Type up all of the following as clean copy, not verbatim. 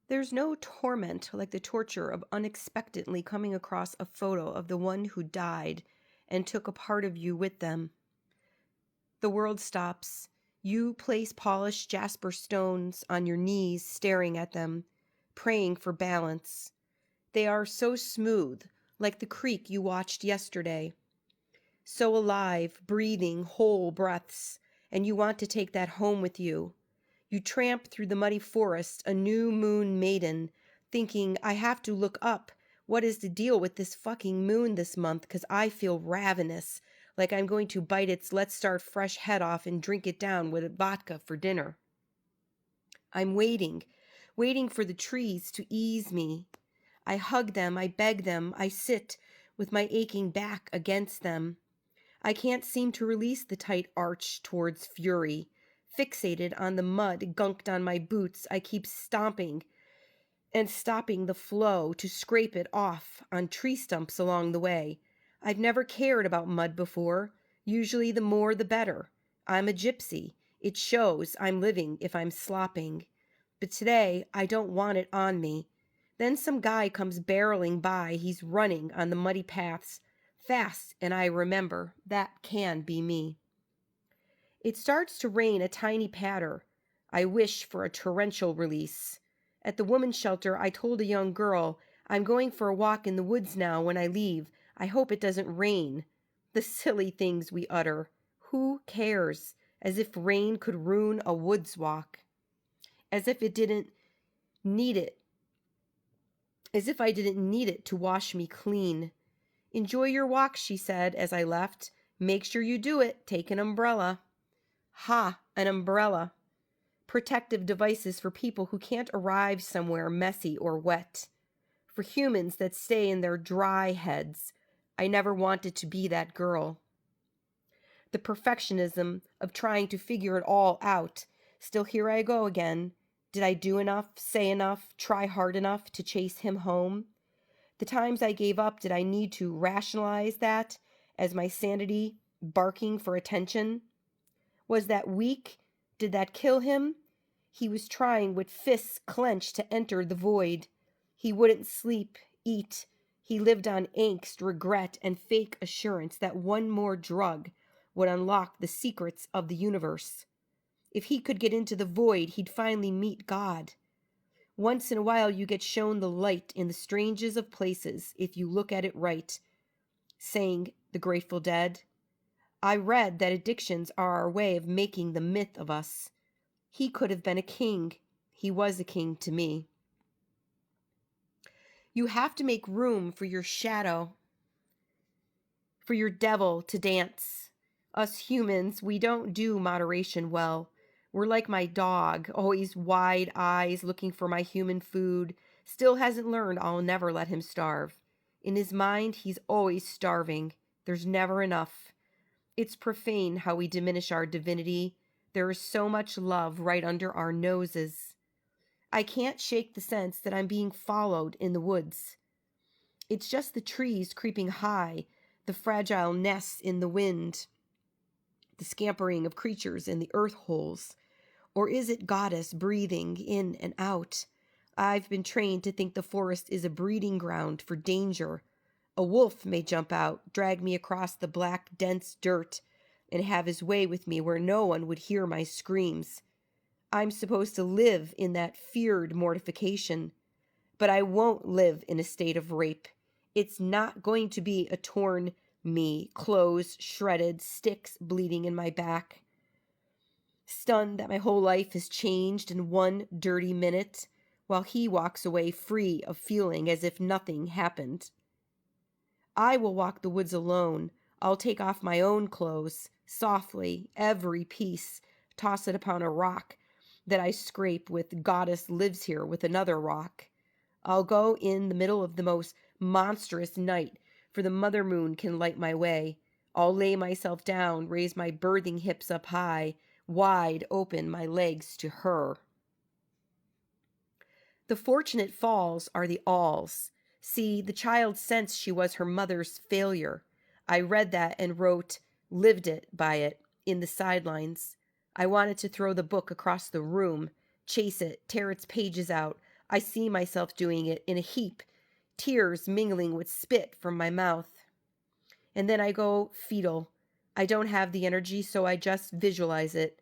There's no torment like the torture of unexpectedly coming across a photo of the one who died and took a part of you with them. The world stops. You place polished jasper stones on your knees, staring at them, praying for balance. They are so smooth, like the creek you watched yesterday. So alive, breathing whole breaths, and you want to take that home with you. You tramp through the muddy forest, a new moon maiden, thinking, I have to look up. What is the deal with this fucking moon this month? Because I feel ravenous, like I'm going to bite its let's start fresh head off and drink it down with vodka for dinner. I'm waiting for the trees to ease me. I hug them, I beg them, I sit with my aching back against them. I can't seem to release the tight arch towards fury. Fixated on the mud gunked on my boots, I keep stomping and stopping the flow to scrape it off on tree stumps along the way. I've never cared about mud before. Usually the more the better. I'm a gypsy. It shows I'm living if I'm slopping. But today I don't want it on me. Then some guy comes barreling by. He's running on the muddy paths, fast, and I remember that can be me. It starts to rain a tiny patter. I wish for a torrential release. At the woman's shelter, I told a young girl, I'm going for a walk in the woods now when I leave. I hope it doesn't rain. The silly things we utter. Who cares? As if rain could ruin a woods walk. As if it didn't need it. As if I didn't need it to wash me clean. Enjoy your walk, she said as I left. Make sure you do it. Take an umbrella. Ha, an umbrella. Protective devices for people who can't arrive somewhere messy or wet. For humans that stay in their dry heads. I never wanted to be that girl. The perfectionism of trying to figure it all out. Still here I go again. Did I do enough, say enough, try hard enough to chase him home? The times I gave up, did I need to rationalize that as my sanity barking for attention? Was that weak? Did that kill him? He was trying with fists clenched to enter the void. He wouldn't sleep, eat. He lived on angst, regret, and fake assurance that one more drug would unlock the secrets of the universe. If he could get into the void, he'd finally meet God. Once in a while, you get shown the light in the strangest of places if you look at it right, sang the Grateful Dead. I read that addictions are our way of making the myth of us. He could have been a king. He was a king to me. You have to make room for your shadow, for your devil to dance. Us humans, we don't do moderation well. We're like my dog, always wide eyes looking for my human food. Still hasn't learned I'll never let him starve. In his mind, he's always starving. There's never enough. It's profane how we diminish our divinity. There is so much love right under our noses. I can't shake the sense that I'm being followed in the woods. It's just the trees creeping high, the fragile nests in the wind, the scampering of creatures in the earth holes. Or is it goddess breathing in and out? I've been trained to think the forest is a breeding ground for danger. A wolf may jump out, drag me across the black, dense dirt, and have his way with me where no one would hear my screams. I'm supposed to live in that feared mortification. But I won't live in a state of rape. It's not going to be a torn me, clothes shredded, sticks bleeding in my back. Stunned that my whole life has changed in one dirty minute, while he walks away free of feeling as if nothing happened. I will walk the woods alone. I'll take off my own clothes, softly, every piece, toss it upon a rock that I scrape with goddess lives here with another rock. I'll go in the middle of the most monstrous night, for the mother moon can light my way. I'll lay myself down, raise my birthing hips up high, wide open my legs to her. The fortunate falls are the alls. See, the child sensed she was her mother's failure. I read that and wrote, lived it by it, in the sidelines. I wanted to throw the book across the room, chase it, tear its pages out, I see myself doing it in a heap, tears mingling with spit from my mouth. And then I go fetal. I don't have the energy, so I just visualize it.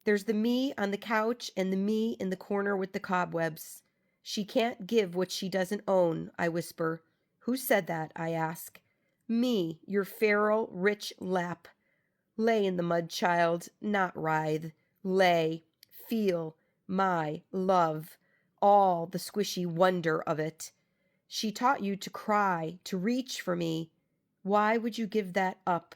There's the me on the couch and the me in the corner with the cobwebs. She can't give what she doesn't own, I whisper. Who said that? I ask. Me, your feral, rich lap. Lay in the mud, child, not writhe. Lay, feel, my love, all the squishy wonder of it. She taught you to cry, to reach for me. Why would you give that up?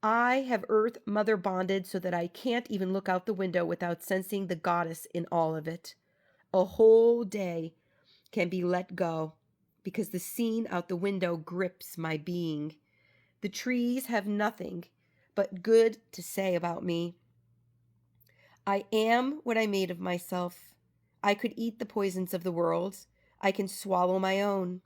I have Earth Mother bonded so that I can't even look out the window without sensing the goddess in all of it. A whole day can be let go because the scene out the window grips my being. The trees have nothing but good to say about me. I am what I made of myself. I could eat the poisons of the world. I can swallow my own.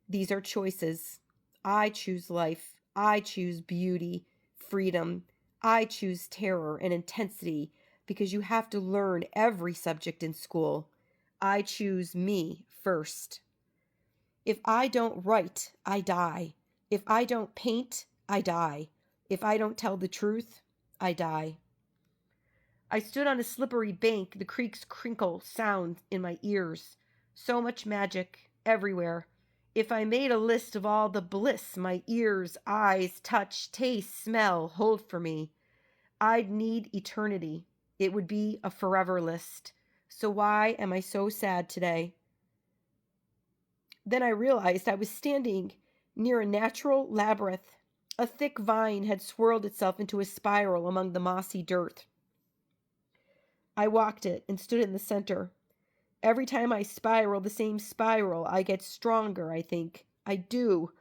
These are choices. I choose life. I choose beauty, freedom. I choose terror and intensity because you have to learn every subject in school. I choose me first. If I don't write, I die. If I don't paint, I die. If I don't tell the truth, I die. I stood on a slippery bank, the creek's crinkle sound in my ears. So much magic everywhere. If I made a list of all the bliss my ears, eyes, touch, taste, smell hold for me, I'd need eternity. It would be a forever list. So why am I so sad today? Then I realized I was standing near a natural labyrinth. A thick vine had swirled itself into a spiral among the mossy dirt. I walked it and stood in the center. Every time I spiral the same spiral, I get stronger, I think. I do.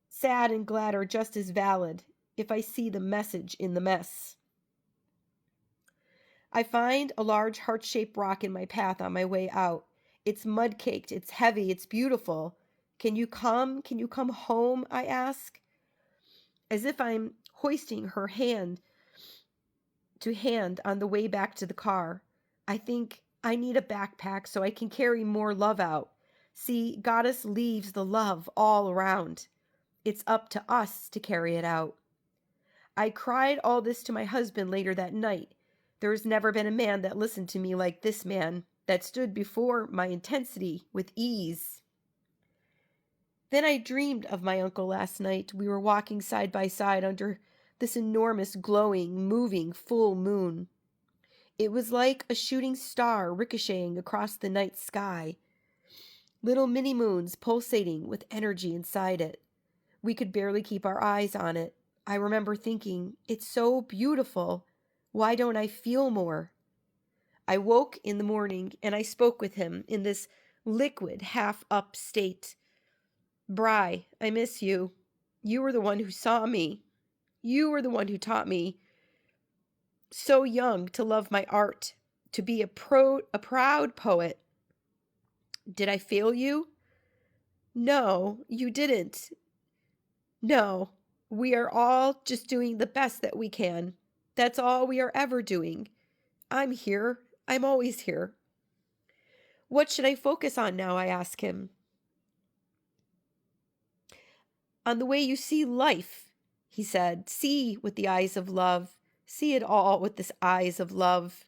Sad and glad are just as valid if I see the message in the mess. I find a large heart-shaped rock in my path on my way out. It's mud-caked, it's heavy, it's beautiful. Can you come? Can you come home? I ask. As if I'm hoisting her hand to hand on the way back to the car. I think I need a backpack so I can carry more love out. See, Goddess leaves the love all around. It's up to us to carry it out. I cried all this to my husband later that night. There has never been a man that listened to me like this man, that stood before my intensity with ease. Then I dreamed of my uncle last night. We were walking side by side under this enormous, glowing, moving full moon. It was like a shooting star ricocheting across the night sky. Little mini moons pulsating with energy inside it. We could barely keep our eyes on it. I remember thinking, it's so beautiful. Why don't I feel more? I woke in the morning and I spoke with him in this liquid, half-up state. Bri, I miss you. You were the one who saw me. You were the one who taught me so young to love my art, to be a proud poet. Did I fail you? No, you didn't. No, we are all just doing the best that we can. That's all we are ever doing. I'm here. I'm always here. What should I focus on now? I ask him. On the way you see life, he said. See with the eyes of love. See it all with the eyes of love.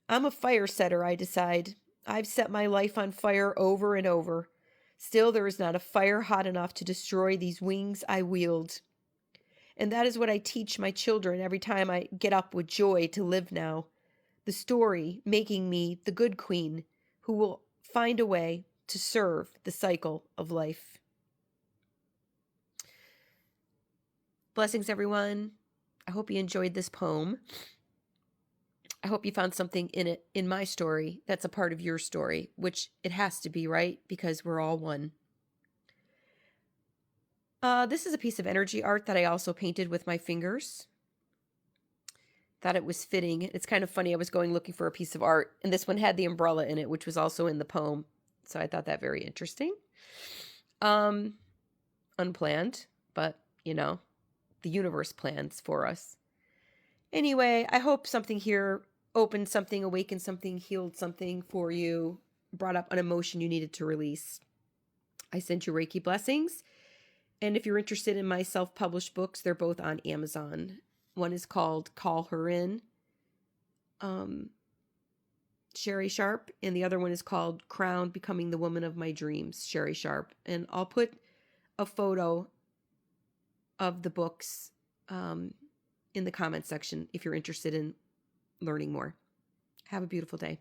I'm a fire setter, I decide. I've set my life on fire over and over. Still, there is not a fire hot enough to destroy these wings I wield. And that is what I teach my children every time I get up with joy to live now. The story making me the good queen who will find a way to serve the cycle of life. Blessings, everyone. I hope you enjoyed this poem. I hope you found something in it, in my story, that's a part of your story, which it has to be, right? Because we're all one. This is a piece of energy art that I also painted with my fingers. Thought it was fitting. It's kind of funny. I was going looking for a piece of art, and this one had the umbrella in it, which was also in the poem. So I thought that very interesting. Unplanned, but, you know, the universe plans for us. Anyway, I hope something here opened something, awakened something, healed something for you, brought up an emotion you needed to release. I sent you Reiki blessings. And if you're interested in my self-published books, they're both on Amazon. One is called Call Her In, Sherry Sharp, and the other one is called Crown, Becoming the Woman of My Dreams, Sherry Sharp. And I'll put a photo of the books in the comment section if you're interested in learning more. Have a beautiful day.